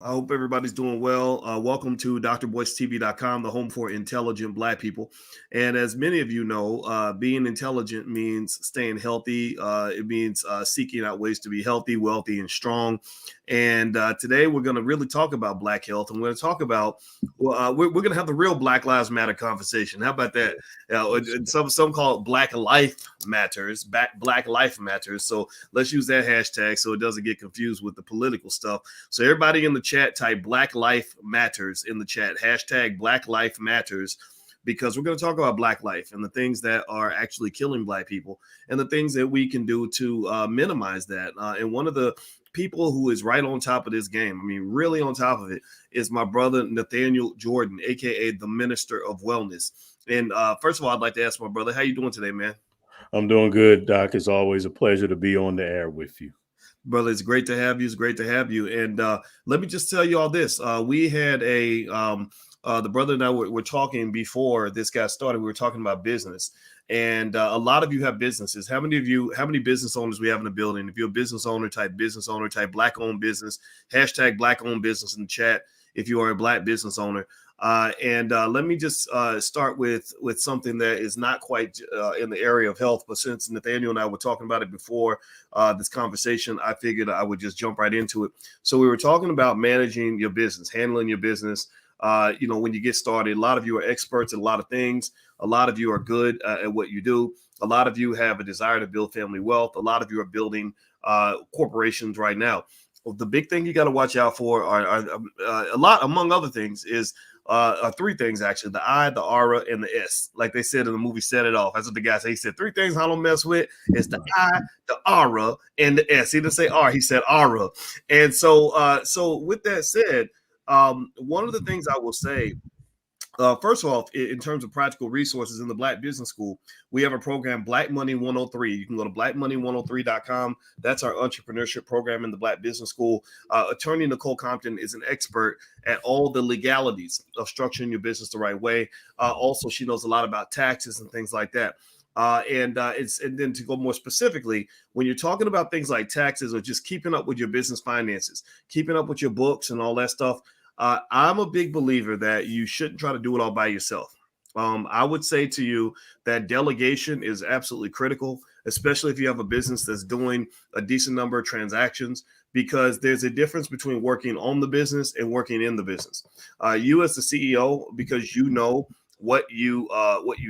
I hope everybody's doing well. Welcome to drboycetv.com, the home for intelligent Black people. And as many of you know, being intelligent means staying healthy. It means seeking out ways to be healthy, wealthy, and strong. And today we're going to really talk about Black health. And we're going to talk about, we're going to have the real Black Lives Matter conversation. How about that? Some call it Black Life Matters, Black Life Matters. So let's use that hashtag so it doesn't get confused with the political stuff. So everybody in the chat, type Black Life Matters in the chat, hashtag Black Life Matters, because we're going to talk about Black life and the things that are actually killing Black people and the things that we can do to minimize that. And one of the people who is right on top of this game, I mean, really on top of it, is my brother, Nathaniel Jordan, aka the Minister of Wellness. And first of all, I'd like to ask my brother, how you doing today, man? I'm doing good, Doc. It's always a pleasure to be on the air with you. Brother, it's great to have you. It's great to have you. And let me just tell you all this. We had the brother and I were talking before this got started. We were talking about business. And a lot of you have businesses. How many business owners we have in the building? If you're a business owner, type Black owned business, hashtag Black owned business in the chat if you are a Black business owner. And let me just start with something that is not quite in the area of health, but since Nathaniel and I were talking about it before this conversation, I figured I would just jump right into it. So we were talking about managing your business, handling your business. When you get started, a lot of you are experts at a lot of things. A lot of you are good at what you do. A lot of you have a desire to build family wealth. A lot of you are building corporations right now. The big thing you got to watch out for are a lot, among other things, is three things actually: the I, the aura, and the S. Like they said in the movie Set It Off. That's what the guy said. He said three things I don't mess with. It's the I, the aura, and the S. He didn't say R. He said aura. And so with that said, one of the things I will say. First of all, in terms of practical resources in the Black Business School, we have a program, Black Money 103. You can go to blackmoney103.com. That's our entrepreneurship program in the Black Business School. Attorney Nicole Compton is an expert at all the legalities of structuring your business the right way. Also, she knows a lot about taxes and things like that. And then to go more specifically, when you're talking about things like taxes or just keeping up with your business finances, keeping up with your books and all that stuff, I'm a big believer that you shouldn't try to do it all by yourself. I would say to you that delegation is absolutely critical, especially if you have a business that's doing a decent number of transactions, because there's a difference between working on the business and working in the business. You as the CEO, because you know what you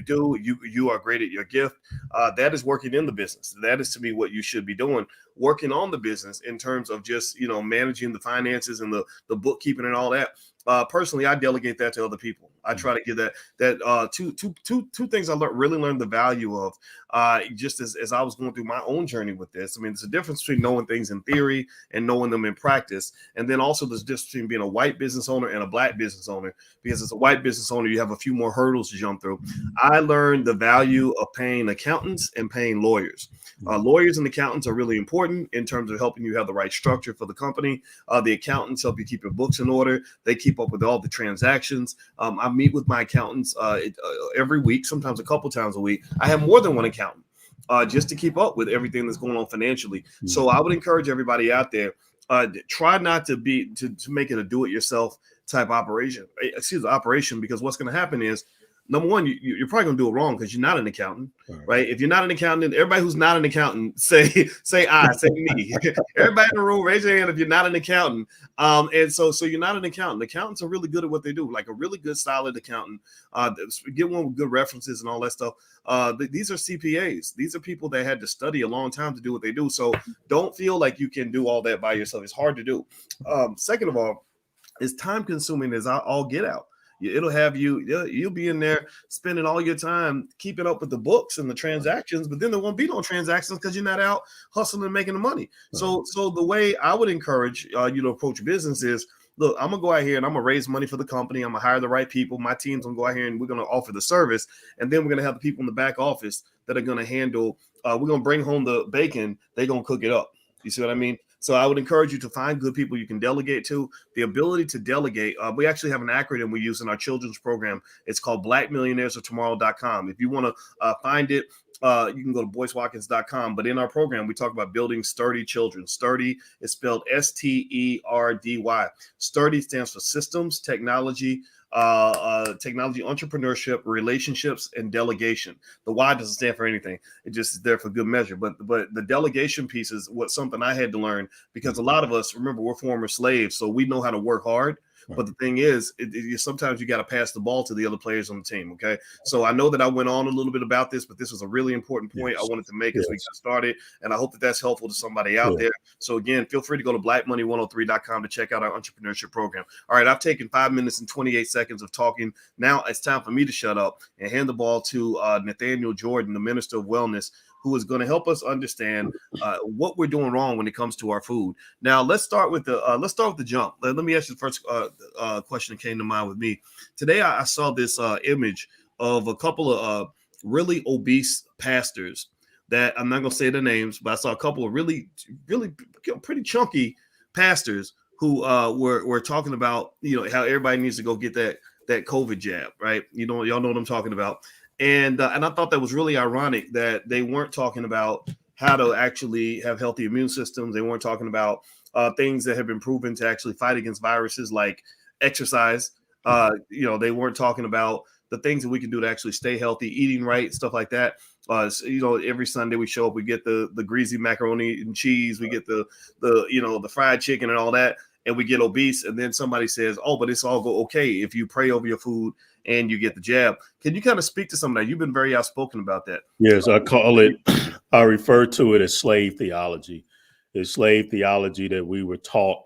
do, you are great at your gift. That is working in the business. That is to me what you should be doing. Working on the business in terms of just managing the finances and the bookkeeping and all that. Personally, I delegate that to other people. I try to give that two things I really learned the value of just as I was going through my own journey with this. I mean, there's a difference between knowing things in theory and knowing them in practice. And then also there's a difference between being a white business owner and a Black business owner, because as a white business owner, you have a few more hurdles to jump through. I learned the value of paying accountants and paying lawyers. Lawyers and accountants are really important in terms of helping you have the right structure for the company. The accountants help you keep your books in order. They keep up with all the transactions. I meet with my accountants every week, sometimes a couple times a week. I have more than one accountant just to keep up with everything that's going on financially. So I would encourage everybody out there, try not to make it a do-it-yourself type operation, because what's going to happen is, number one, you're probably going to do it wrong because you're not an accountant, right? If you're not an accountant, everybody who's not an accountant, say me. Everybody in the room, raise your hand if you're not an accountant. And so you're not an accountant. Accountants are really good at what they do, like a really good, solid accountant. Get one with good references and all that stuff. These are CPAs. These are people that had to study a long time to do what they do. So don't feel like you can do all that by yourself. It's hard to do. Second of all, it's time consuming as all get out. It'll have you'll be in there spending all your time keeping up with the books and the transactions, but then there won't be no transactions because you're not out hustling and making the money. So the way I would encourage you to approach business is, look, I'm gonna go out here and I'm gonna raise money for the company. I'm gonna hire the right people. My team's gonna go out here and we're gonna offer the service, and then we're gonna have the people in the back office that are gonna handle. We're gonna bring home the bacon. They're gonna cook it up. You see what I mean? So I would encourage you to find good people you can delegate to. The ability to delegate, we actually have an acronym we use in our children's program. It's called blackmillionairesoftomorrow.com. If you want to find it, you can go to boycewatkins.com. But in our program, we talk about building sturdy children. Sturdy is spelled STERDY. Sturdy stands for systems, technology, entrepreneurship, relationships, and delegation. The Y doesn't stand for anything. It just is there for good measure. But the delegation piece is what something I had to learn, because a lot of us, remember, we're former slaves, so we know how to work hard. But the thing is, sometimes you got to pass the ball to the other players on the team. Okay. So I know that I went on a little bit about this, but this was a really important point I wanted to make as we get started. And I hope that that's helpful to somebody out there. So again, feel free to go to blackmoney103.com to check out our entrepreneurship program. All right. I've taken 5 minutes and 28 seconds of talking. Now it's time for me to shut up and hand the ball to Nathaniel Jordan, the Minister of Wellness, who is going to help us understand what we're doing wrong when it comes to our food. Now, let's start with the jump. Let me ask you the first question that came to mind with me today. I saw this image of a couple of really obese pastors that I'm not going to say their names, but I saw a couple of really pretty chunky pastors who were talking about, how everybody needs to go get that COVID jab, right? Y'all know what I'm talking about. And I thought that was really ironic that they weren't talking about how to actually have healthy immune systems. They weren't talking about things that have been proven to actually fight against viruses, like exercise. They weren't talking about the things that we can do to actually stay healthy, eating right, stuff like that. Every Sunday we show up, we get the greasy macaroni and cheese, we get the fried chicken and all that, and we get obese. And then somebody says, "Oh, but it's all okay if you pray over your food and you get the jab." Can you kind of speak to some of that? You've been very outspoken about that. Yes, I refer to it as slave theology. It's slave theology that we were taught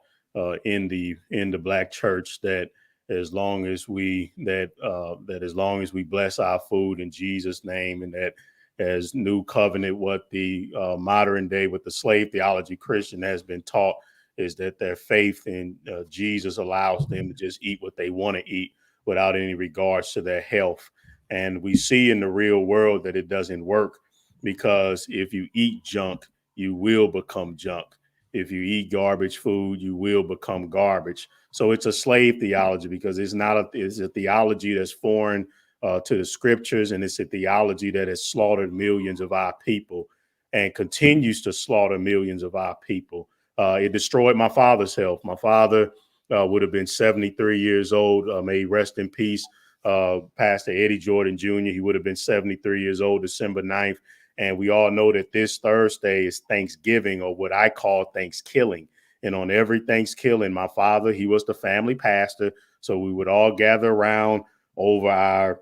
in the Black church, that as long as we bless our food in Jesus' name, and that as new covenant, what the modern day, what the slave theology Christian has been taught is that their faith in Jesus allows them to just eat what they want to eat without any regards to their health. And we see in the real world that it doesn't work, because if you eat junk, you will become junk. If you eat garbage food, you will become garbage. So it's a slave theology, because it's a theology that's foreign to the scriptures, and it's a theology that has slaughtered millions of our people and continues to slaughter millions of our people. It destroyed my father's health. My father would have been 73 years old. May he rest in peace. Pastor Eddie Jordan Jr., he would have been 73 years old, December 9th. And we all know that this Thursday is Thanksgiving, or what I call Thanksgiving. And on every Thanksgiving, my father, he was the family pastor. So we would all gather around over our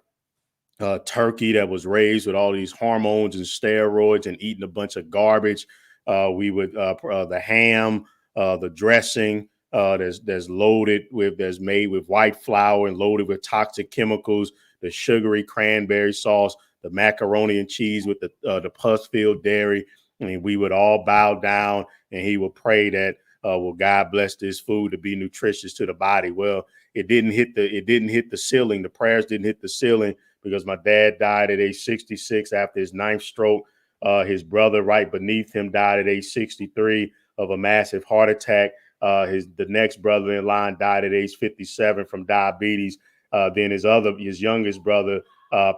turkey that was raised with all these hormones and steroids and eating a bunch of garbage. We would the ham, the dressing that's made with white flour and loaded with toxic chemicals, the sugary cranberry sauce, the macaroni and cheese with the pus-filled dairy. I mean, we would all bow down, and he would pray that, will God bless this food to be nutritious to the body. Well, it didn't hit the ceiling. The prayers didn't hit the ceiling, because my dad died at age 66 after his 9th stroke. His brother right beneath him died at age 63 of a massive heart attack. The next brother in line died at age 57 from diabetes. Then his youngest brother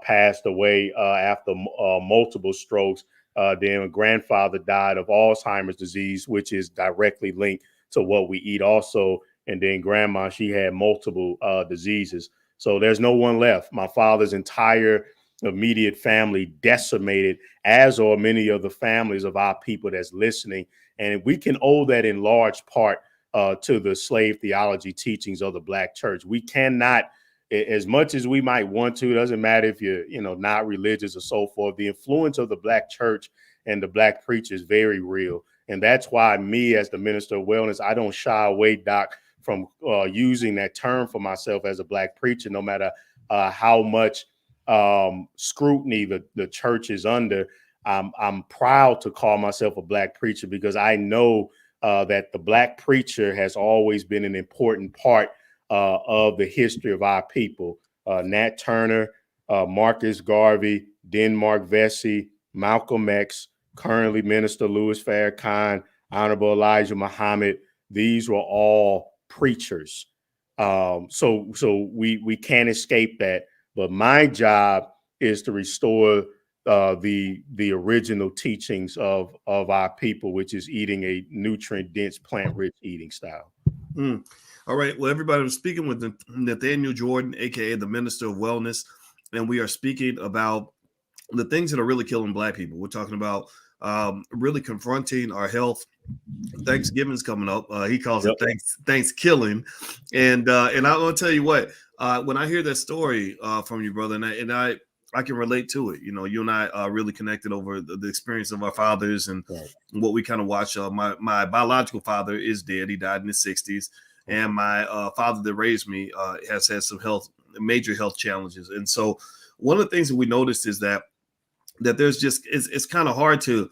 passed away after multiple strokes. Then my grandfather died of Alzheimer's disease, which is directly linked to what we eat also. And then grandma, she had multiple diseases. So there's no one left. My father's entire immediate family decimated, as are many of the families of our people that's listening. And we can owe that in large part to the slave theology teachings of the Black church. We cannot, as much as we might want to, it doesn't matter if you're, not religious or so forth. The influence of the Black church and the Black preacher is very real. And that's why me, as the minister of wellness, I don't shy away, Doc, from using that term for myself as a Black preacher, no matter how much scrutiny the church is under. I'm proud to call myself a Black preacher, because I know that the Black preacher has always been an important part of the history of our people. Nat Turner, Marcus Garvey, Denmark Vesey, Malcolm X, currently Minister Louis Farrakhan, Honorable Elijah Muhammad. These were all preachers. So we can't escape that. But my job is to restore the original teachings of our people, which is eating a nutrient dense, plant rich eating style. Mm. All right. Well, everybody, was speaking with Nathaniel Jordan, aka the Minister of Wellness, and we are speaking about the things that are really killing Black people. We're talking about really confronting our health. Thanksgiving's coming up. He calls it thanks killing, and I'm gonna tell you what. When I hear that story from you, brother, and I can relate to it. You know, you and I really connected over the experience of our fathers and what we kind of watch. My biological father is dead. He died in his 60s, and my father that raised me has had some major health challenges. And so, one of the things that we noticed is that there's just it's kind of hard to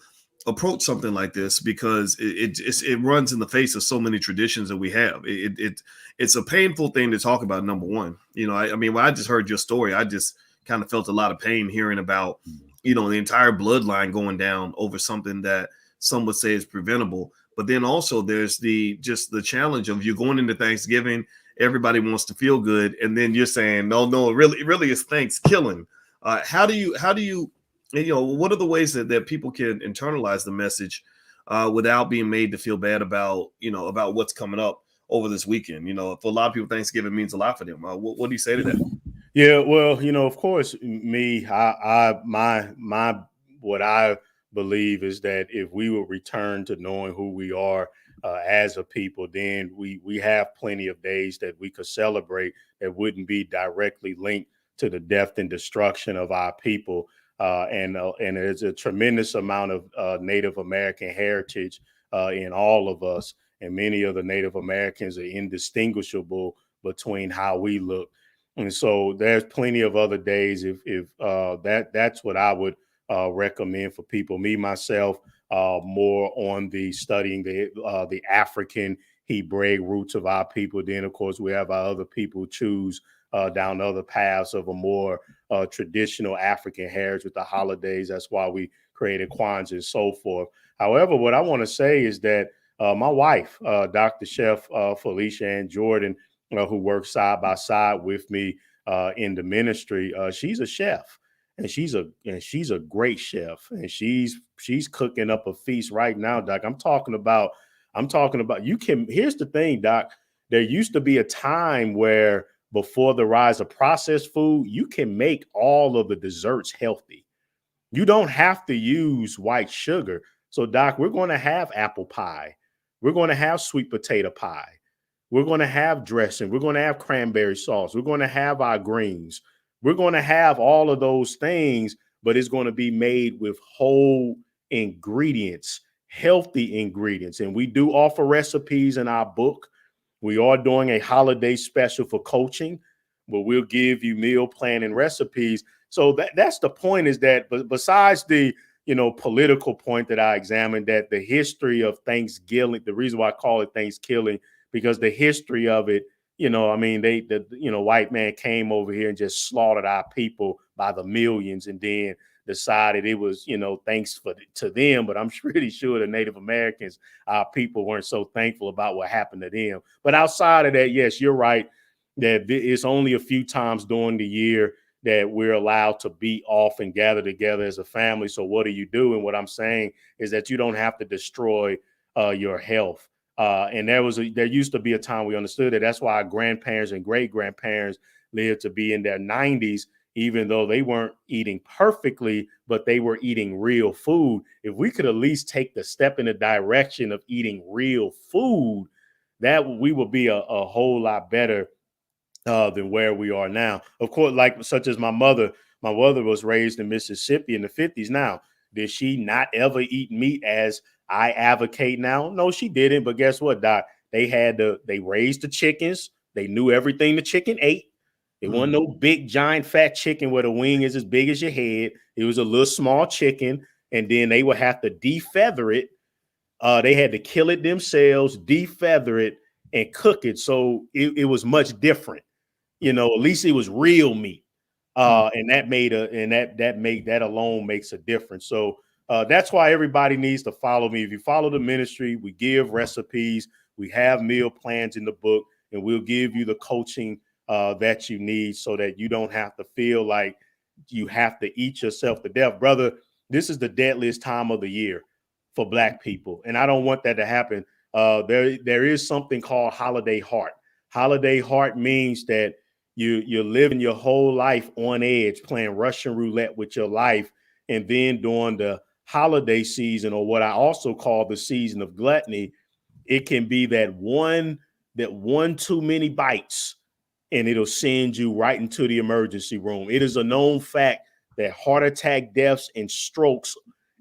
approach something like this because it runs in the face of so many traditions that we have. It's a painful thing to talk about. Number one, you know, I mean, when I just heard your story, I just kind of felt a lot of pain hearing about, you know, the entire bloodline going down over something that some would say is preventable. But then also there's the challenge of you going into Thanksgiving, everybody wants to feel good, and then you're saying no, it really is Thanksgiving. How do you you know, what are the ways that people can internalize the message without being made to feel bad about, you know, about what's coming up over this weekend? You know, for a lot of people, Thanksgiving means a lot for them. What do you say to that? Yeah, well, you know, of course, what I believe is that if we will return to knowing who we are as a people, then we have plenty of days that we could celebrate that wouldn't be directly linked to the death and destruction of our people. And there's a tremendous amount of Native American heritage in all of us, and many of the Native Americans are indistinguishable between how we look. And so there's plenty of other days if that's what I would recommend for people. Me myself, more on the studying the African Hebraic roots of our people. Then of course we have our other people choose down other paths of a more traditional African heritage with the holidays. That's why we created Kwanzaa and so forth. However, what I want to say is that my wife, Dr. Chef Felicia Ann Jordan, who works side by side with me in the ministry, she's a chef, and she's a great chef, and she's cooking up a feast right now, Doc. I'm talking about you can. Here's the thing, Doc. There used to be a time where before the rise of processed food, you can make all of the desserts healthy. You don't have to use white sugar. So, Doc, we're going to have apple pie. We're going to have sweet potato pie. We're going to have dressing. We're going to have cranberry sauce. We're going to have our greens. We're going to have all of those things, but it's going to be made with whole ingredients, healthy ingredients. And we do offer recipes in our book. We are doing a holiday special for coaching, where we'll give you meal planning recipes. So that's the point, is that besides the political point that I examined, that the history of Thanksgiving, the reason why I call it Thanksgiving, because the history of it, I mean, white man came over here and just slaughtered our people by the millions, and then decided it was, thanks to them. But I'm pretty sure the Native Americans, our people, weren't so thankful about what happened to them. But outside of that, yes, you're right, that it's only a few times during the year that we're allowed to be off and gather together as a family. So what do you do? And what I'm saying is that you don't have to destroy your health. And there used to be a time we understood that. That's why our grandparents and great grandparents lived to be in their 90s, even though they weren't eating perfectly, but they were eating real food. If we could at least take the step in the direction of eating real food, that we would be a whole lot better than where we are now. Of course, like such as my mother was raised in Mississippi in the 50s. Now, did she not ever eat meat as I advocate now? No, she didn't. But guess what, Doc? They raised the chickens. They knew everything the chicken ate. It wasn't no big, giant, fat chicken where the wing is as big as your head. It was a little small chicken, and then they would have to defeather it. They had to kill it themselves, defeather it, and cook it. So it was much different. At least it was real meat. And that alone makes a difference. So that's why everybody needs to follow me. If you follow the ministry, we give recipes, we have meal plans in the book, and we'll give you the coaching that you need, so that you don't have to feel like you have to eat yourself to death. Brother, this is the deadliest time of the year for Black people. And I don't want that to happen. There is something called holiday heart. Holiday heart means that you're living your whole life on edge, playing Russian roulette with your life. And then during the holiday season, or what I also call the season of gluttony, it can be that one too many bites, and it'll send you right into the emergency room. It is a known fact that heart attack deaths and strokes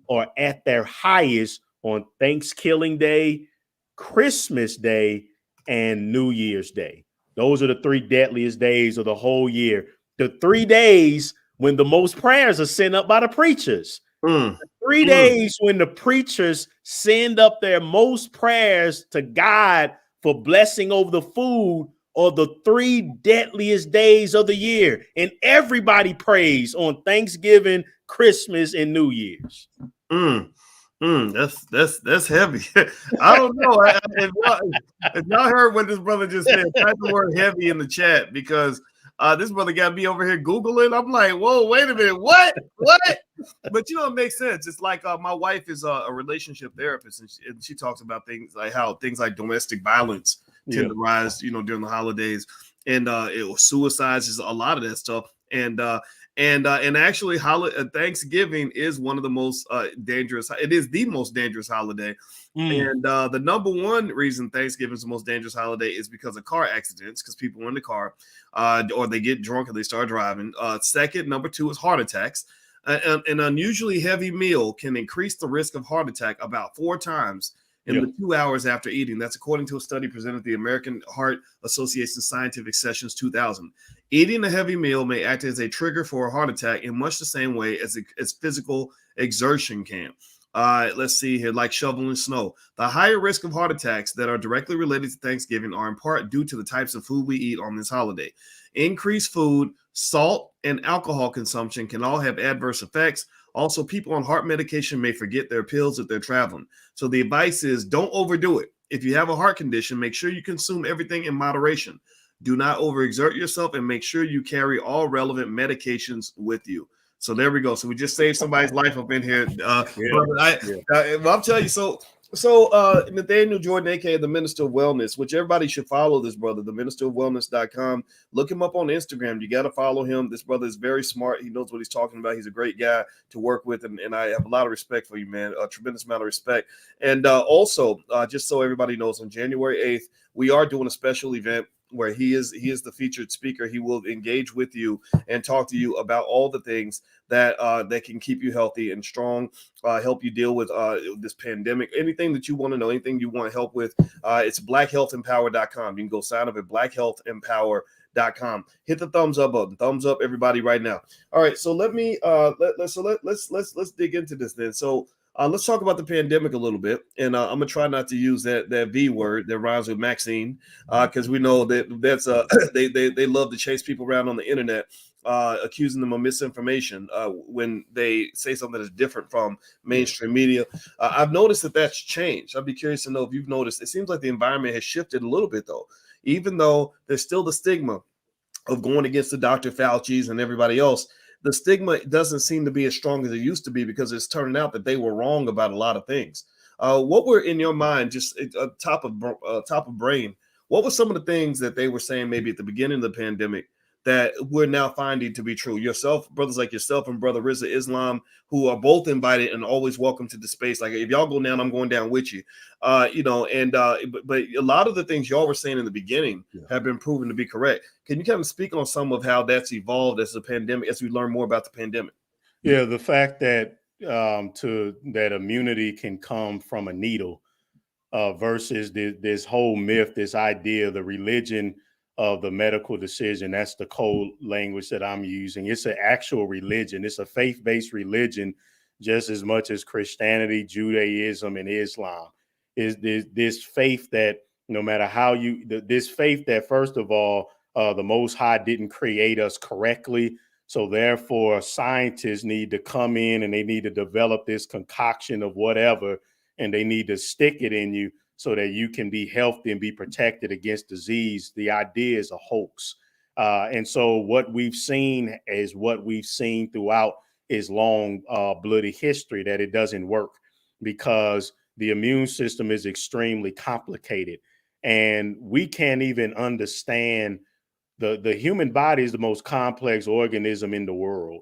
are at their highest on Thanksgiving Day, Christmas Day, and New Year's Day. Those are the 3 deadliest days of the whole year. The 3 days when the most prayers are sent up by the preachers. 3 days when the preachers send up their most prayers to God for blessing over the food, or the 3 deadliest days of the year. And everybody prays on Thanksgiving, Christmas, and New Year's. That's heavy. I don't know. If y'all heard what this brother just said, type the word heavy in the chat, because this brother got me over here Googling. I'm like, whoa, wait a minute. What? But it makes sense. It's like my wife is a relationship therapist, and she talks about things like how things like domestic violence tend to rise, during the holidays, and suicides is a lot of that stuff. And actually, Thanksgiving is one of the most dangerous. It is the most dangerous holiday. And the number one reason Thanksgiving is the most dangerous holiday is because of car accidents, because people are in the car, or they get drunk and they start driving. Number 2 is heart attacks. An unusually heavy meal can increase the risk of heart attack about 4 times in the 2 hours after eating. That's according to a study presented at the American Heart Association Scientific Sessions 2000. Eating a heavy meal may act as a trigger for a heart attack in much the same way as physical exertion can. Let's see here, like shoveling snow. The higher risk of heart attacks that are directly related to Thanksgiving are in part due to the types of food we eat on this holiday. Increased food, salt, and alcohol consumption can all have adverse effects. Also, people on heart medication may forget their pills if they're traveling. So the advice is don't overdo it. If you have a heart condition, make sure you consume everything in moderation. Do not overexert yourself, and make sure you carry all relevant medications with you. So there we go. So we just saved somebody's life up in here. I'm telling you, so Nathaniel Jordan, aka the Minister of Wellness, which everybody should follow this brother, the ministerofwellness.com. Look him up on Instagram. You got to follow him. This brother is very smart. He knows what he's talking about. He's a great guy to work with, and I have a lot of respect for you, man. A tremendous amount of respect. And also, just so everybody knows, on January 8th, we are doing a special event where he is the featured speaker. He will engage with you and talk to you about all the things that can keep you healthy and strong, help you deal with this pandemic. Anything that you want to know, anything you want help with, it's blackhealthempower.com. You can go sign up at blackhealthempower.com. Hit the thumbs up button. Thumbs up, everybody, right now. All right, so let's dig into this then. So let's talk about the pandemic a little bit, and I'm gonna try not to use that V word that rhymes with Maxine, because we know that's they love to chase people around on the internet, accusing them of misinformation when they say something that's different from mainstream media. I've noticed that's changed. I'd be curious to know if you've noticed. It seems like the environment has shifted a little bit, though, even though there's still the stigma of going against the Dr. Fauci's and everybody else. The stigma doesn't seem to be as strong as it used to be, because it's turning out that they were wrong about a lot of things. What were in your mind, just top of brain, what were some of the things that they were saying maybe at the beginning of the pandemic that we're now finding to be true? Yourself, brothers like yourself and Brother Rizza Islam, who are both invited and always welcome to the space. Like, if y'all go down, I'm going down with you. But a lot of the things y'all were saying in the beginning have been proven to be correct. Can you kind of speak on some of how that's evolved as the pandemic, as we learn more about the pandemic? Yeah, the fact that that immunity can come from a needle versus this whole myth, this idea, the religion of the medical decision. That's the code language that I'm using. It's an actual religion. It's a faith-based religion, just as much as Christianity, Judaism, and Islam. Is this faith that no matter how this faith that, first of all, the Most High didn't create us correctly. So therefore, scientists need to come in and they need to develop this concoction of whatever, and they need to stick it in you so that you can be healthy and be protected against disease. The idea is a hoax. And so what we've seen is what we've seen throughout is long bloody history, that it doesn't work because the immune system is extremely complicated. And we can't even understand the human body is the most complex organism in the world.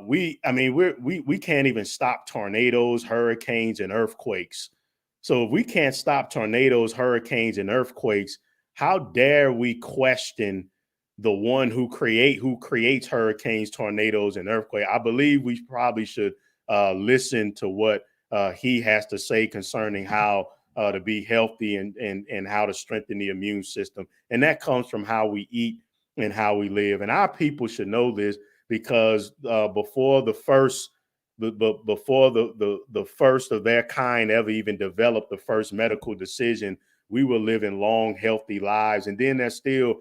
We can't even stop tornadoes, hurricanes, and earthquakes. So if we can't stop tornadoes, hurricanes, and earthquakes, how dare we question the one who creates hurricanes, tornadoes, and earthquakes? I believe we probably should listen to what he has to say concerning how to be healthy and how to strengthen the immune system. And that comes from how we eat and how we live. And our people should know this because before the first of their kind ever even developed the first medical decision, we were living long, healthy lives. And then there's still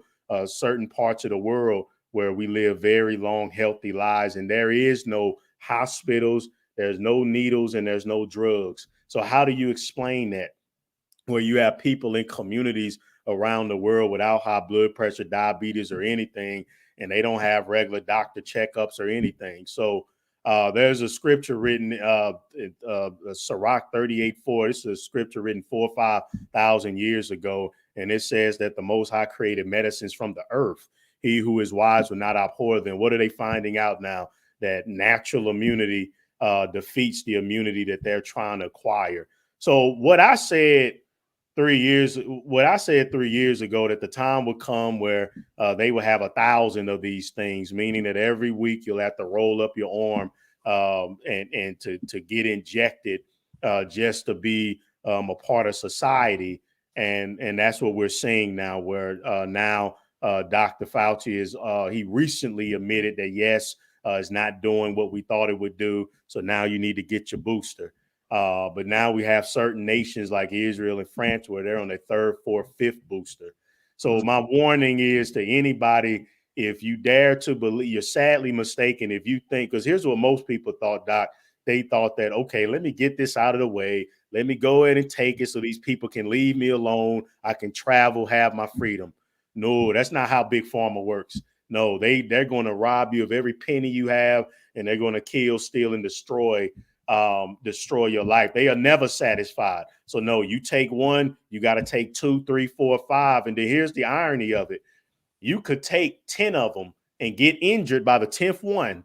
certain parts of the world where we live very long, healthy lives. And there is no hospitals, there's no needles, and there's no drugs. So how do you explain that? Where you have people in communities around the world without high blood pressure, diabetes, or anything, and they don't have regular doctor checkups or anything. So there's a scripture written, Sirach 38:4. This is a scripture written 4,000 or 5,000 years ago. And it says that the Most High created medicines from the earth. He who is wise will not abhor them. What are they finding out now? That natural immunity defeats the immunity that they're trying to acquire. So what I said 3 years ago, that the time would come where they will have 1,000 of these things, meaning that every week you'll have to roll up your arm and to get injected just to be a part of society. And that's what we're seeing now, where now Dr. Fauci he recently admitted that, yes, it's not doing what we thought it would do. So now you need to get your booster. But now we have certain nations like Israel and France where they're on their third, fourth, fifth booster. So my warning is to anybody, if you dare to believe, you're sadly mistaken if you think, because here's what most people thought, Doc. They thought that, okay, let me get this out of the way. Let me go ahead and take it so these people can leave me alone. I can travel, have my freedom. No, that's not how Big Pharma works. No, they're going to rob you of every penny you have, and they're going to kill, steal, and destroy your life. They are never satisfied. So no, you take one, you got to take 2, 3, 4, 5. And then here's the irony of it. You could take 10 of them and get injured by the 10th one.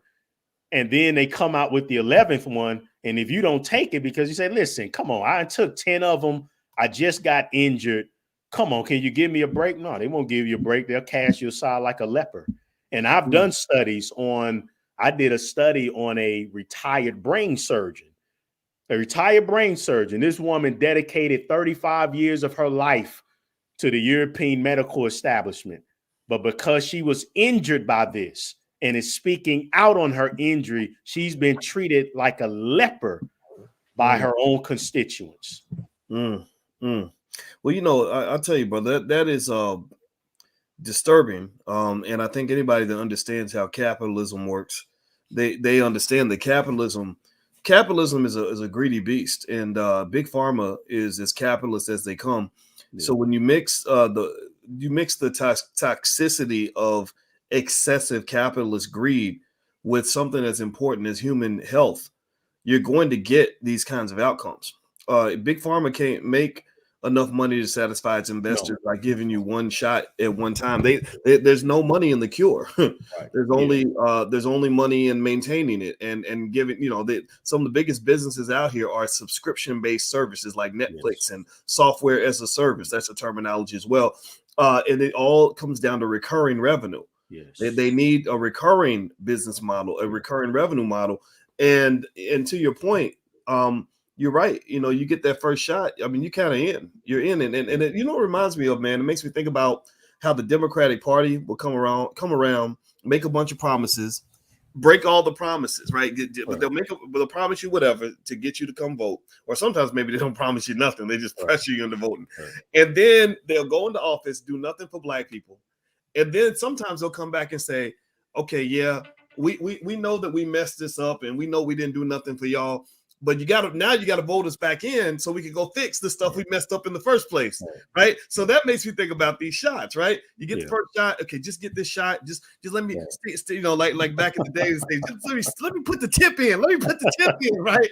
And then they come out with the 11th one. And if you don't take it because you say, listen, come on, I took 10 of them. I just got injured. Come on, can you give me a break? No, they won't give you a break. They'll cast you aside like a leper. And I've done studies on, I did a study on a retired brain surgeon. This woman dedicated 35 years of her life to the European medical establishment. But because she was injured by this and is speaking out on her injury, she's been treated like a leper by her own constituents. Well, I'll tell you, brother, that is disturbing. And I think anybody that understands how capitalism works, they understand that capitalism is a greedy beast, and Big Pharma is as capitalist as they come. Yeah. So when you mix the toxicity of excessive capitalist greed with something as important as human health, you're going to get these kinds of outcomes. Big Pharma can't make enough money to satisfy its investors by giving you one shot at one time. There's no money in the cure. Right. There's only money in maintaining it and giving. Some of the biggest businesses out here are subscription-based services like Netflix and software as a service. That's a terminology as well. And it all comes down to recurring revenue. Yes. They need a recurring business model, a recurring revenue model. And to your point, you're right. You get that first shot. I mean, you're in. And it, it reminds me of, man, it makes me think about how the Democratic Party will come around, make a bunch of promises, break all the promises, right? But they'll promise you whatever to get you to come vote. Or sometimes maybe they don't promise you nothing. They just pressure you into voting. Right. And then they'll go into office, do nothing for Black people. And then sometimes they'll come back and say, okay, yeah, we know that we messed this up and we know we didn't do nothing for y'all. but you got to vote us back in so we can go fix the stuff we messed up in the first place, right? So that makes me think about these shots, right? You get the first shot, okay, just get this shot, just let me, stay, like back in the days, let me put the tip in, right?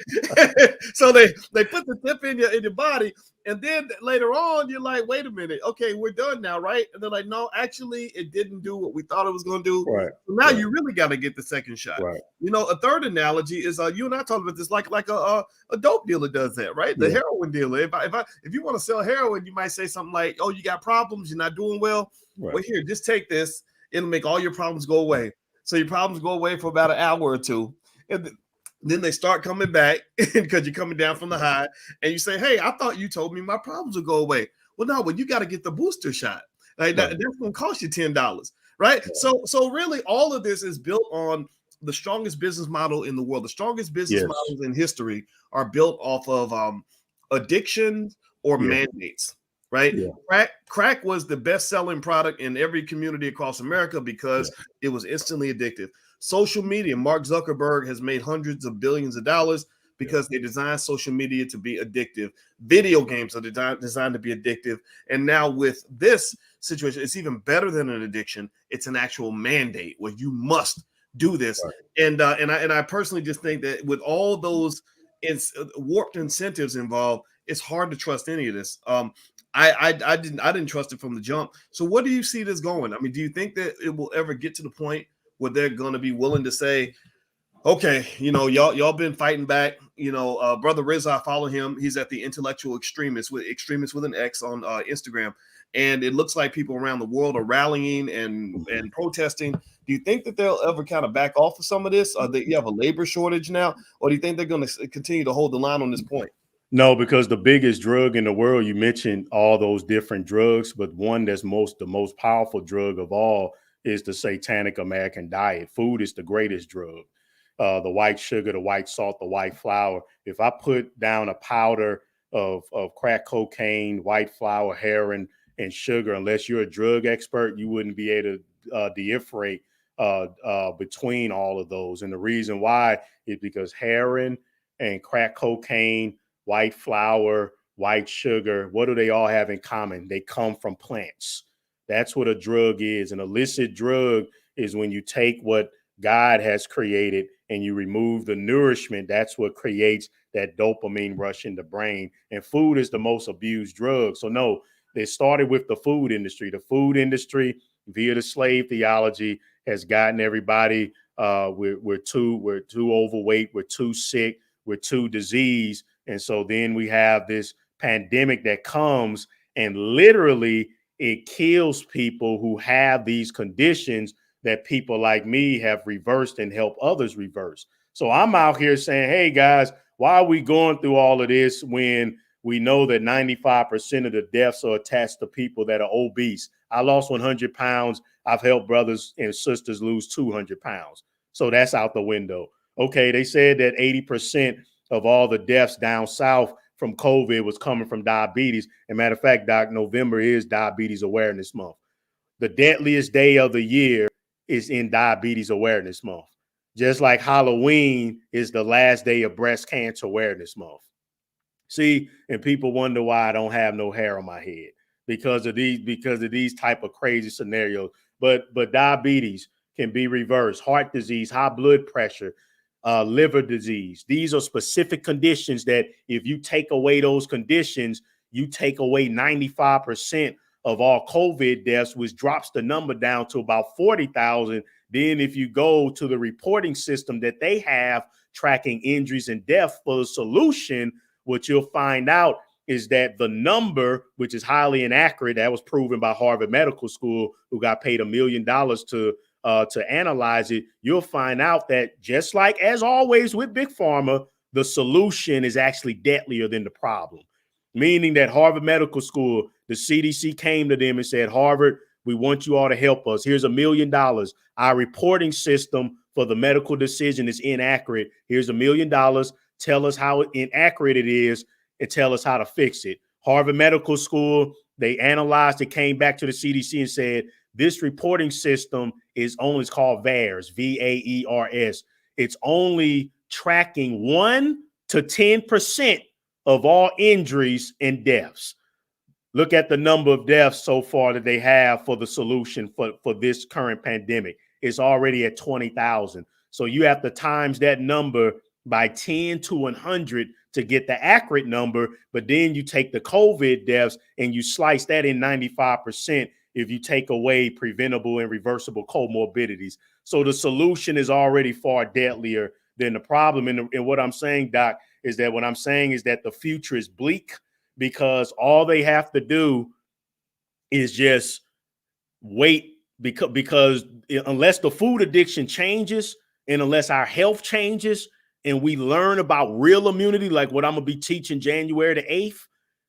So they put the tip in your body, and then later on, you're like, wait a minute, okay, we're done now, right? And they're like, no, actually, it didn't do what we thought it was going to do. Right. So now you really got to get the second shot. Right. A third analogy is you and I talked about this, like a dope dealer does that, right? The heroin dealer. If you want to sell heroin, you might say something like, "Oh, you got problems, you're not doing well. Right. Well, here, just take this. It'll make all your problems go away." So your problems go away for about an hour or two, and then they start coming back because you're coming down from the high, and you say, "Hey, I thought you told me my problems would go away." Well, no, but you got to get the booster shot. Like that's going to cost you $10, right? So really, all of this is built on the strongest business model in the world. The strongest business models in history are built off of addiction or mandates, right? Crack was the best-selling product in every community across America because it was instantly addictive. Social media, Mark Zuckerberg has made hundreds of billions of dollars because they designed social media to be addictive. Video games are designed to be addictive. And now with this situation, it's even better than an addiction. It's an actual mandate where you must do this. Right. And I personally just think that with all those warped incentives involved, it's hard to trust any of this. I didn't trust it from the jump. So what do you see this going? I mean, do you think that it will ever get to the point where they're going to be willing to say, okay, y'all been fighting back. Brother Riz, I follow him. He's at the Intellectual Extremist with an X on Instagram. And it looks like people around the world are rallying and protesting. Do you think that they'll ever kind of back off of some of this? You have a labor shortage now, or do you think they're going to continue to hold the line on this point? No, because the biggest drug in the world, you mentioned all those different drugs, but one that's the most powerful drug of all is the satanic American diet. Food is the greatest drug. The white sugar, the white salt, the white flour. If I put down a powder of crack cocaine, white flour, heroin, and sugar, unless you're a drug expert, you wouldn't be able to differentiate between all of those. And the reason why is because heroin and crack cocaine, white flour, white sugar, what do they all have in common? They come from plants. That's what a drug is. An illicit drug is when you take what God has created and you remove the nourishment. That's what creates that dopamine rush in the brain. And food is the most abused drug. So no, they started with the food industry. The food industry, via the slave theology, has gotten everybody. We're too overweight. We're too sick. We're too diseased. And so then we have this pandemic that comes and literally it kills people who have these conditions that people like me have reversed and help others reverse. So I'm out here saying, hey, guys, why are we going through all of this when we know that 95% of the deaths are attached to people that are obese? I lost 100 pounds. I've helped brothers and sisters lose 200 pounds. So that's out the window. Okay, they said that 80% of all the deaths down south from COVID was coming from diabetes. And matter of fact, Doc, November is Diabetes Awareness Month. The deadliest day of the year is in Diabetes Awareness Month. Just like Halloween is the last day of Breast Cancer Awareness Month. See, and people wonder why I don't have no hair on my head because of these type of crazy scenarios. But diabetes can be reversed. Heart disease, high blood pressure, liver disease. These are specific conditions that if you take away those conditions, you take away 95% of all COVID deaths, which drops the number down to about 40,000. Then if you go to the reporting system that they have tracking injuries and death for the solution, what you'll find out is that the number, which is highly inaccurate, that was proven by Harvard Medical School, who got paid $1 million to analyze it. You'll find out that just like as always with Big Pharma, the solution is actually deadlier than the problem. Meaning that Harvard Medical School, the CDC came to them and said, Harvard, we want you all to help us. Here's $1 million. Our reporting system for the medical decision is inaccurate. Here's $1 million. Tell us how inaccurate it is and tell us how to fix it. Harvard Medical School, they analyzed it, came back to the CDC and said, this reporting system it's called VAERS, VAERS. It's only tracking 1 to 10% of all injuries and deaths. Look at the number of deaths so far that they have for the solution for this current pandemic. It's already at 20,000. So you have to times that number by 10 to 100 to get the accurate number. But then you take the COVID deaths and you slice that in 95% if you take away preventable and reversible comorbidities. So the solution is already far deadlier than the problem. And what I'm saying, Doc, is that what I'm saying is that the future is bleak, because all they have to do is just wait, because unless the food addiction changes and unless our health changes and we learn about real immunity, like what I'm going to be teaching January the 8th,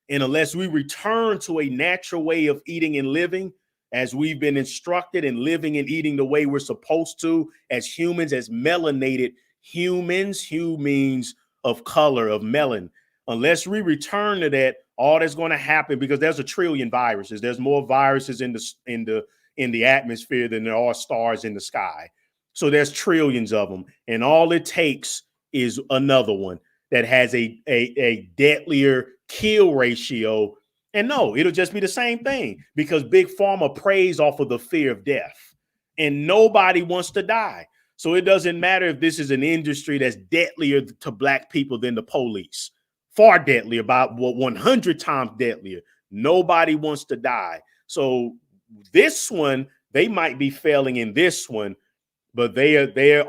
and unless we return to a natural way of eating and living as we've been instructed, and living and eating the way we're supposed to as humans, as melanated humans, humans of color, of melanin. Unless we return to that, all that's going to happen, because there's a trillion viruses. There's more viruses in the atmosphere than there are stars in the sky. So there's trillions of them, and all it takes is another one that has a deadlier kill ratio. And no, it'll just be the same thing, because big pharma preys off of the fear of death, and nobody wants to die. So it doesn't matter if this is an industry that's deadlier to Black people than the police. Far deadlier, about 100 times deadlier. Nobody wants to die. So this one, they might be failing in this one, but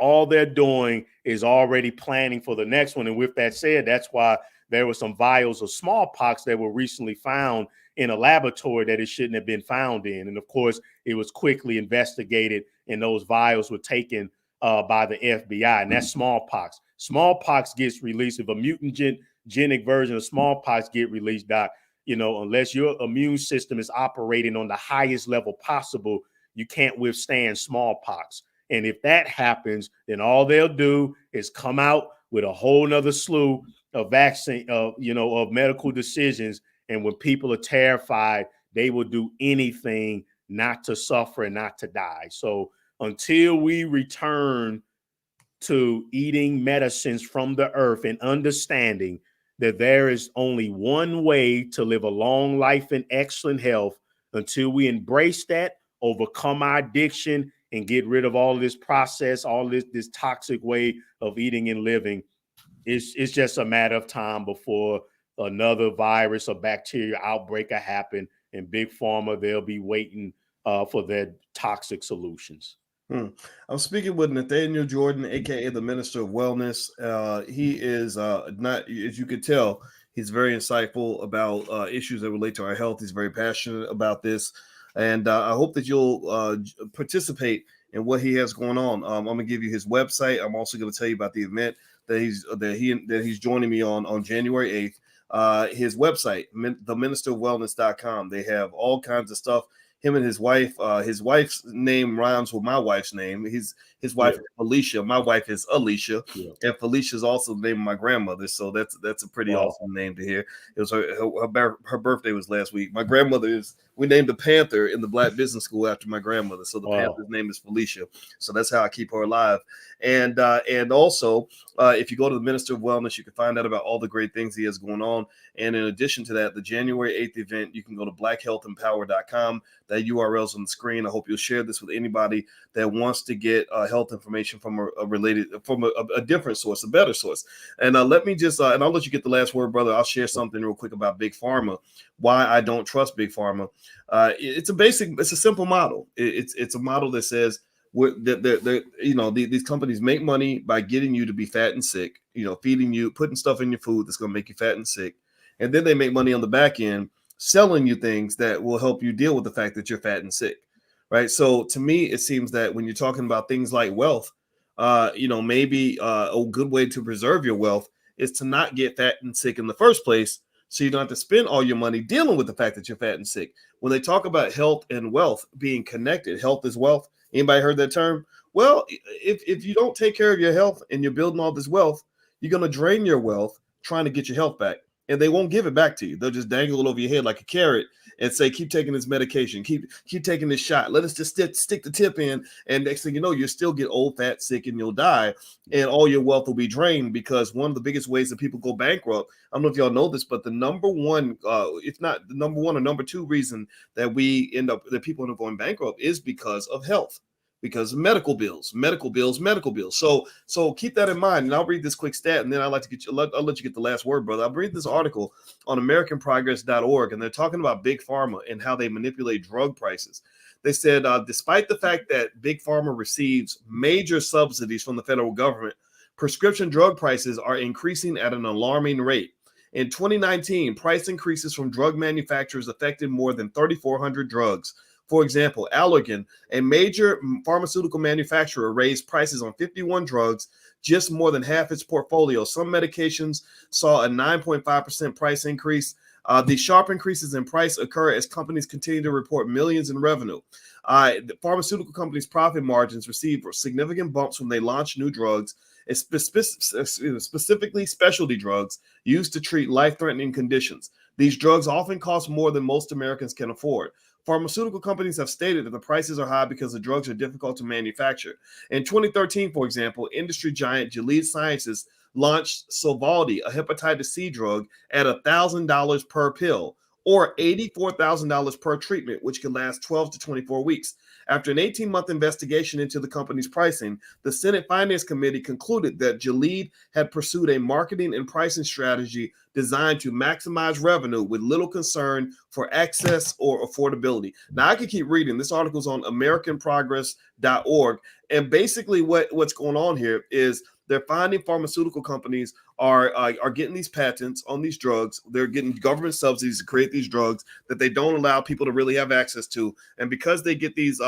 all they're doing is already planning for the next one. And with that said, that's why there were some vials of smallpox that were recently found in a laboratory that it shouldn't have been found in. And of course, it was quickly investigated, and those vials were taken by the FBI, and that's smallpox. Smallpox gets released if a mutagenic version of smallpox get released, Doc. Unless your immune system is operating on the highest level possible, you can't withstand smallpox. And if that happens, then all they'll do is come out with a whole nother slew of vaccine, of medical decisions. And when people are terrified, they will do anything not to suffer and not to die. So until we return to eating medicines from the earth and understanding that there is only one way to live a long life in excellent health, until we embrace that, overcome our addiction, and get rid of all of this process, all this toxic way of eating and living, it's just a matter of time before another virus or bacteria outbreak will happen. And big pharma, they'll be waiting for their toxic solutions. I'm speaking with Nathaniel Jordan, aka the Minister of Wellness. He is not, as you could tell, he's very insightful about issues that relate to our health. He's very passionate about this, and I hope that you'll participate in what he has going on. I'm going to give you his website. I'm also going to tell you about the event that he's joining me on January 8th. His website, theministerofwellness.com. They have all kinds of stuff. Him and his wife's name rhymes with my wife's name. His wife is Felicia. My wife is Alicia, and Felicia is also the name of my grandmother. So that's a pretty awesome name to hear. It was her birthday was last week. My grandmother we named the Panther in the Black Business School after my grandmother. So the Panther's name is Felicia. So that's how I keep her alive. And also, if you go to the Minister of Wellness, you can find out about all the great things he has going on. And in addition to that, the January 8th event, you can go to blackhealthempower.com. That URL is on the screen. I hope you'll share this with anybody that wants to get health information from a different source, a better source. And let me just, and I'll let you get the last word, brother. I'll share something real quick about Big Pharma, why I don't trust Big Pharma. It's a simple model. It's a model that says these companies make money by getting you to be fat and sick, feeding you, putting stuff in your food that's going to make you fat and sick. And then they make money on the back end selling you things that will help you deal with the fact that you're fat and sick, right? So to me, it seems that when you're talking about things like wealth, maybe a good way to preserve your wealth is to not get fat and sick in the first place, so you don't have to spend all your money dealing with the fact that you're fat and sick. When they talk about health and wealth being connected, health is wealth. Anybody heard that term? Well, if you don't take care of your health and you're building all this wealth, you're going to drain your wealth trying to get your health back. and they won't give it back to you. They'll just dangle it over your head like a carrot and say, keep taking this medication, keep taking this shot. Let us just stick the tip in. And next thing you know, you'll still get old, fat, sick, and you'll die. And all your wealth will be drained, because one of the biggest ways that people go bankrupt, I don't know if y'all know this, but the number one, if not the number one or number two reason that people end up going bankrupt is because of health. Because of medical bills. So keep that in mind. And I'll read this quick stat, and then I'll let you get the last word, brother. I'll read this article on AmericanProgress.org, and they're talking about Big Pharma and how they manipulate drug prices. They said, despite the fact that Big Pharma receives major subsidies from the federal government, prescription drug prices are increasing at an alarming rate. In 2019, price increases from drug manufacturers affected more than 3,400 drugs. For example, Allergan, a major pharmaceutical manufacturer, raised prices on 51 drugs, just more than half its portfolio. Some medications saw a 9.5% price increase. The sharp increases in price occur as companies continue to report millions in revenue. The pharmaceutical companies' profit margins receive significant bumps when they launch new drugs, specifically specialty drugs used to treat life-threatening conditions. These drugs often cost more than most Americans can afford. Pharmaceutical companies have stated that the prices are high because the drugs are difficult to manufacture. In 2013, for example, industry giant Gilead Sciences launched Sovaldi, a hepatitis C drug, at $1,000 per pill, or $84,000 per treatment, which can last 12 to 24 weeks. After an 18-month investigation into the company's pricing, the Senate Finance Committee concluded that Gilead had pursued a marketing and pricing strategy designed to maximize revenue with little concern for access or affordability. Now, I could keep reading. This article is on AmericanProgress.org. And basically what's going on here is they're finding pharmaceutical companies are getting these patents on these drugs. They're getting government subsidies to create these drugs that they don't allow people to really have access to. And because they get these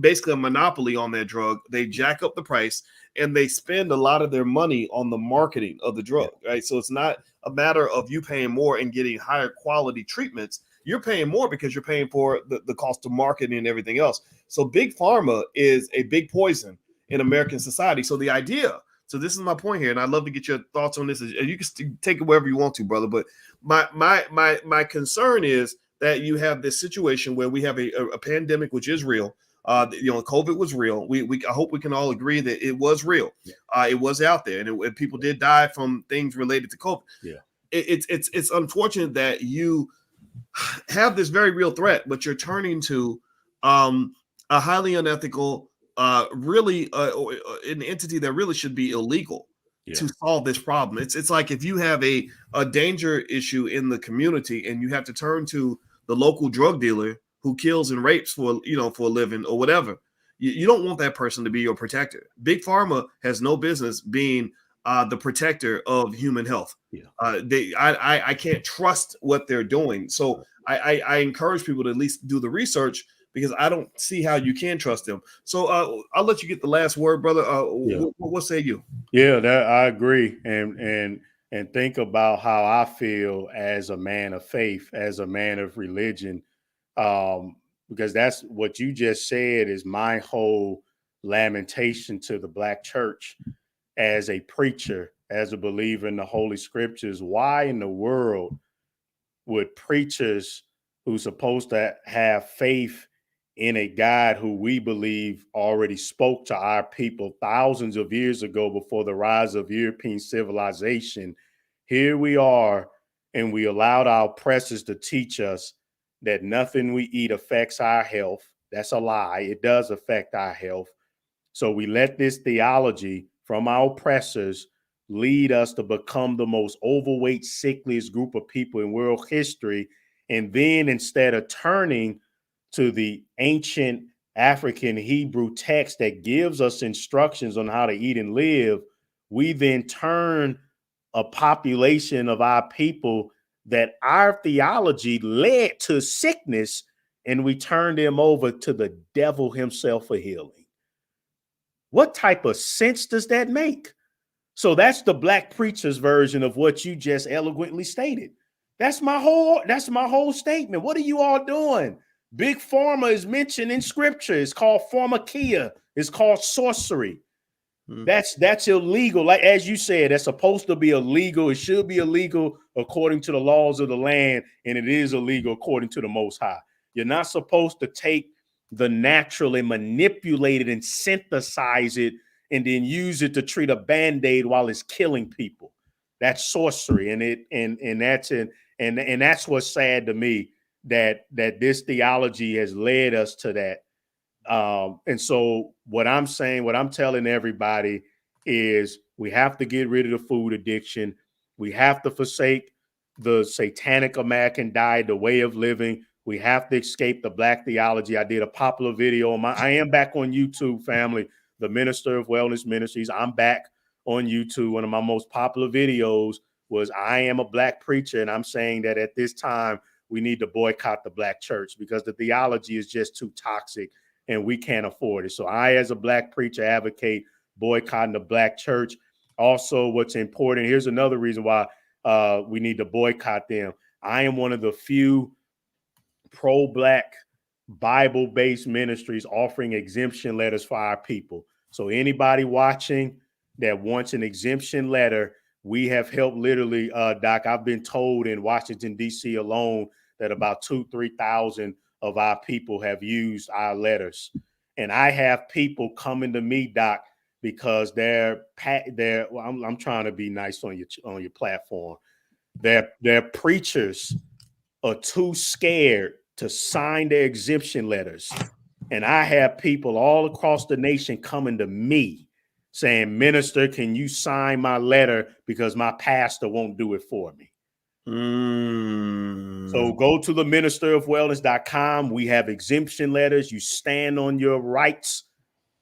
basically a monopoly on their drug, they jack up the price and they spend a lot of their money on the marketing of the drug, right? So it's not a matter of you paying more and getting higher quality treatments. You're paying more because you're paying for the cost of marketing and everything else. So big pharma is a big poison in American society. So the idea, so this is my point here, and I'd love to get your thoughts on this. You can take it wherever you want to, brother. But my concern is that you have this situation where we have a pandemic, which is real. COVID was real. I hope we can all agree that it was real. It was out there, and people did die from things related to COVID. Yeah, it's unfortunate that you have this very real threat, but you're turning to a highly unethical, really an entity that really should be illegal to solve this problem. It's like if you have a danger issue in the community and you have to turn to the local drug dealer who kills and rapes for a living or whatever. You don't want that person to be your protector. Big Pharma has no business being the protector of human health. I can't trust what they're doing. So I encourage people to at least do the research, because I don't see how you can trust them. So I'll let you get the last word, brother. What say you? Yeah, that I agree. And think about how I feel as a man of faith, as a man of religion, because that's what you just said is my whole lamentation to the Black church as a preacher, as a believer in the Holy Scriptures. Why in the world would preachers who's supposed to have faith in a God who we believe already spoke to our people thousands of years ago before the rise of European civilization, here we are, and we allowed our oppressors to teach us that nothing we eat affects our health. That's a lie. It does affect our health. So we let this theology from our oppressors lead us to become the most overweight, sickliest group of people in world history. And then instead of turning to the ancient African Hebrew text that gives us instructions on how to eat and live, we then turn a population of our people that our theology led to sickness, and we turn them over to the devil himself for healing. What type of sense does that make? So that's the Black preacher's version of what you just eloquently stated. That's my whole statement. What are you all doing? Big Pharma is mentioned in scripture. It's called pharmakia. It's called sorcery. That's illegal. Like, as you said, that's supposed to be illegal. It should be illegal according to the laws of the land, and it is illegal according to the Most High. You're not supposed to take the natural and manipulate it and synthesize it and then use it to treat a band-aid while it's killing people. That's sorcery, and that's what's sad to me, that this theology has led us to that. And so what I'm telling everybody is we have to get rid of the food addiction. We have to forsake the satanic American diet, the way of living. We have to escape the black theology. I did a popular video on I am back on YouTube, family, the Minister of Wellness Ministries. I'm back on YouTube. One of my most popular videos was I am a black preacher. And I'm saying that at this time, we need to boycott the black church because the theology is just too toxic and we can't afford it. So I, as a black preacher, advocate boycotting the black church. Also, what's important, here's another reason why we need to boycott them. I am one of the few pro-black Bible-based ministries offering exemption letters for our people. So anybody watching that wants an exemption letter, we have helped literally, Doc, I've been told in Washington, D.C. alone that about 2,000-3,000 of our people have used our letters. And I have people coming to me, Doc, because I'm trying to be nice on your platform. Their preachers are too scared to sign their exemption letters. And I have people all across the nation coming to me saying, "Minister, can you sign my letter because my pastor won't do it for me?" So go to the ministerofwellness.com. We have exemption letters. You stand on your rights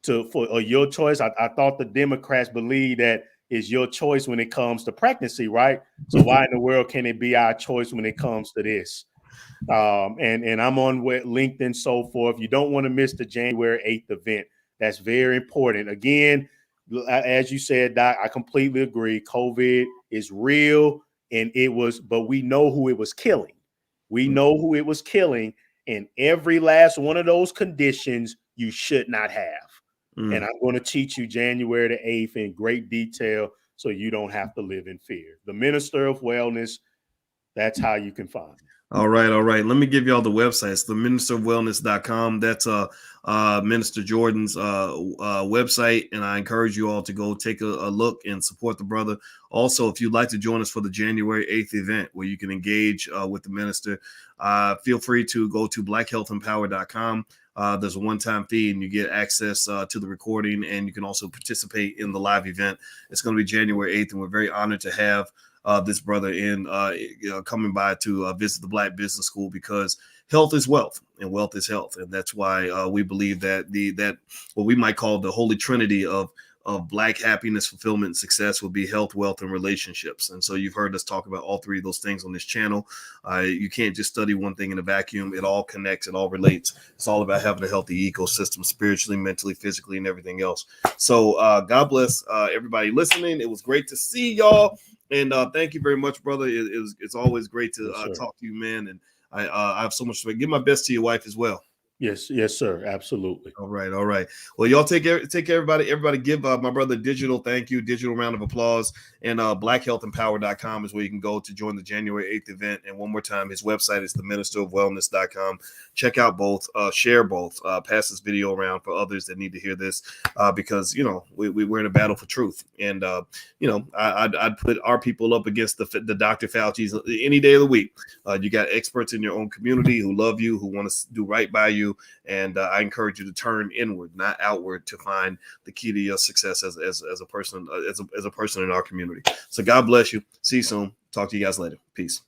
for your choice. I thought the Democrats believe that is your choice when it comes to pregnancy, right? So why in the world can it be our choice when it comes to this? And I'm on LinkedIn, so forth. You don't want to miss the January 8th event. That's very important. Again, as you said, Doc, I completely agree. COVID is real. But we know who it was killing. We know who it was killing. And every last one of those conditions you should not have. And I'm going to teach you January the 8th in great detail so you don't have to live in fear. The Minister of Wellness, that's how you can find me. All right. Let me give y'all the websites. The ministerofwellness.com. That's Minister Jordan's website, and I encourage you all to go take a look and support the brother. Also, if you'd like to join us for the January 8th event where you can engage with the minister, feel free to go to blackhealthempower.com. There's a one-time fee, and you get access to the recording, and you can also participate in the live event. It's going to be January 8th, and we're very honored to have this brother in coming by to visit the Black Business School, because health is wealth and wealth is health. And that's why we believe that that what we might call the holy trinity of Black happiness, fulfillment, and success will be health, wealth, and relationships. And so you've heard us talk about all three of those things on this channel. You can't just study one thing in a vacuum. It all connects. It all relates. It's all about having a healthy ecosystem, spiritually, mentally, physically, and everything else. So God bless everybody listening. It was great to see y'all. And thank you very much, brother. It's always great to talk to you, man. And I have so much respect. Give my best to your wife as well. Yes, sir. Absolutely. All right. Well, y'all take care, everybody. Everybody give my brother digital round of applause. And blackhealthempower.com is where you can go to join the January 8th event. And one more time, his website is theministerofwellness.com. Check out both, share both, pass this video around for others that need to hear this, because, we're in a battle for truth. And, I'd put our people up against the Dr. Fauci's any day of the week. You got experts in your own community who love you, who want to do right by you. And I encourage you to turn inward, not outward, to find the key to your success as a person, as a person in our community. So God bless you. See you soon. Talk to you guys later. Peace.